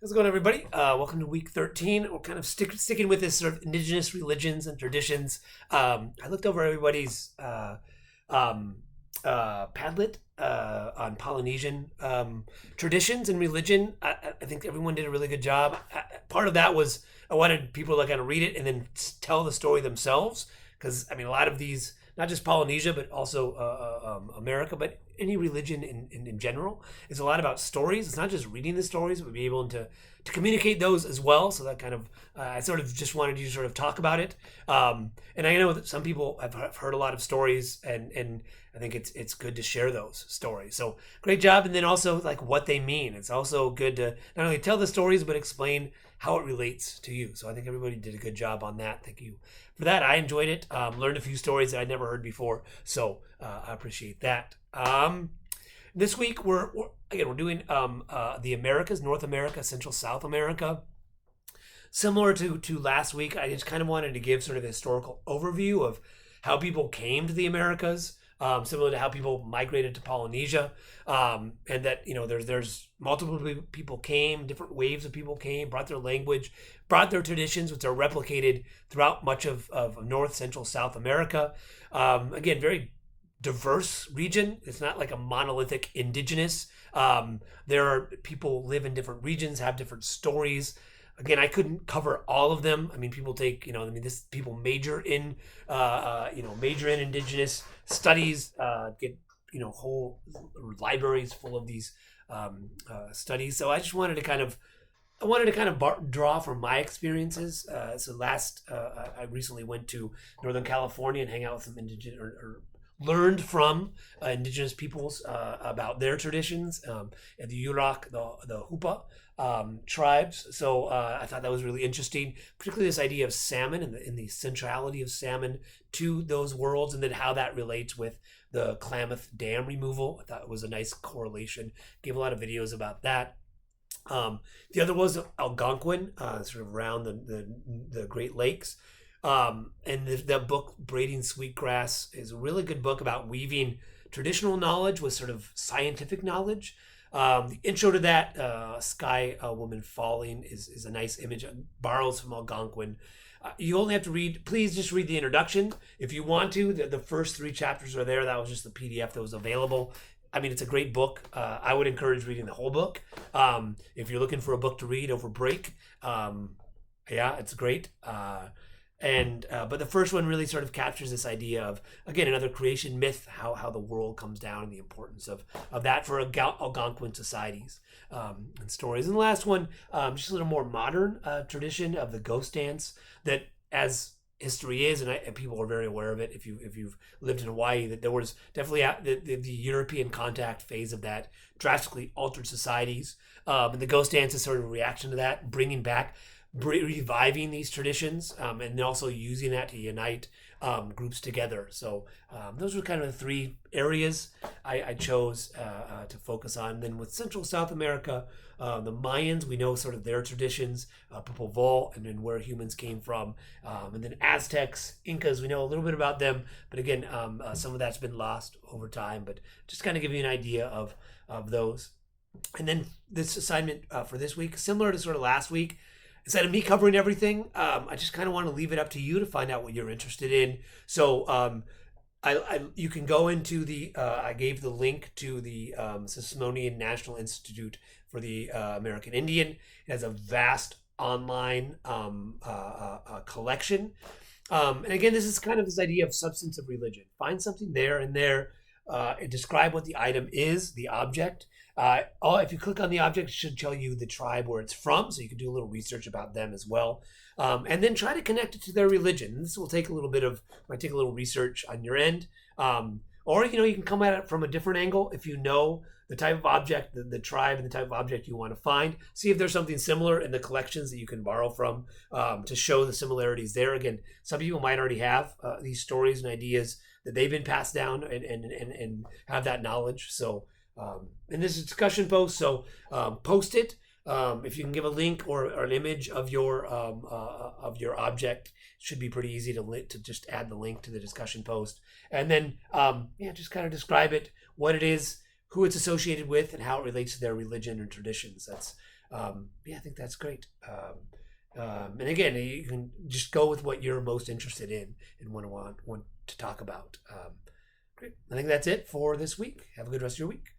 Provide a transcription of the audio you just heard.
How's it going, everybody? Welcome to week 13. We're kind of sticking with this sort of indigenous religions and traditions. I looked over everybody's um, Padlet on Polynesian traditions and religion. I think everyone did a really good job. Part of that was I wanted people to kind of read it and then tell the story themselves. Because, I mean, a lot of these, not just Polynesia, but also America, but any religion in general, is a lot about stories. It's not just reading the stories, but be able to communicate those as well. So that kind of, I sort of just wanted you to sort of talk about it. And I know that some people have heard a lot of stories, and I think it's good to share those stories. So great job. And then also like what they mean. It's also good to not only tell the stories, but explain how it relates to you. So I think everybody did a good job on that. Thank you for that. I enjoyed it. Learned a few stories that I'd never heard before. So I appreciate that. This week we're doing the Americas, North America, Central South America. Similar to last week, I just kind of wanted to give sort of a historical overview of how people came to the Americas, similar to how people migrated to Polynesia, and that there's multiple people came, different waves of people came, brought their language, brought their traditions, which are replicated throughout much of North, Central, South America. Again, very diverse region. It's not like a monolithic indigenous. There are people live in different regions, have different stories. Again, I couldn't cover all of them. I mean, people take, people major in, major in indigenous studies, get, whole libraries full of these studies. So I just wanted to kind of, draw from my experiences. I recently went to Northern California and hang out with some indigenous or learned from indigenous peoples about their traditions, and the Yurok, the Hupa tribes. So I thought that was really interesting, particularly this idea of salmon and the centrality of salmon to those worlds, and then how that relates with the Klamath Dam removal. I thought it was a nice correlation. Gave a lot of videos about that. The other was Algonquin, sort of around the Great Lakes. And the book Braiding Sweetgrass is a really good book about weaving traditional knowledge with sort of scientific knowledge. The intro to that, Sky Woman Falling, is a nice image. Borrows from Algonquin. You only have to please just read the introduction. If you want to, the first 3 chapters are there. That was just the PDF that was available. I mean, it's a great book. I would encourage reading the whole book. If you're looking for a book to read over break, it's great. But the first one really sort of captures this idea of, again, another creation myth, how the world comes down and the importance of that for Algonquin societies and stories. And the last one, just a little more modern tradition of the ghost dance that, as history is, and people are very aware of it if you've lived in Hawaii, that there was definitely the European contact phase of that drastically altered societies. And the ghost dance is sort of a reaction to that, bringing back, reviving these traditions, and then also using that to unite groups together. So those were kind of the 3 areas I chose to focus on. Then with Central South America, the Mayans, we know sort of their traditions, Popol and then where humans came from. And then Aztecs, Incas, we know a little bit about them. But again, some of that's been lost over time. But just kind of give you an idea of those. And then this assignment for this week, similar to sort of last week, instead of me covering everything, I just kind of want to leave it up to you to find out what you're interested in. So you can go into I gave the link to the Smithsonian National Institute for the American Indian. It has a vast online collection. And again, this is kind of this idea of substance of religion. Find something there and describe what the item is, the object. If you click on the object, it should tell you the tribe where it's from, so you can do a little research about them as well, and then try to connect it to their religion. This will take a little research on your end, or you can come at it from a different angle. If you know the type of object, the tribe, and the type of object you want to find, see if there's something similar in the collections that you can borrow from to show the similarities there. Again, some people might already have these stories and ideas that they've been passed down and have that knowledge. So. And this is a discussion post, so post it. If you can give a link or an image of your object, it should be pretty easy to just add the link to the discussion post. And then just kind of describe it, what it is, who it's associated with, and how it relates to their religion and traditions. That's Yeah, I think that's great. And again, you can just go with what you're most interested in and want to talk about. Great. I think that's it for this week. Have a good rest of your week.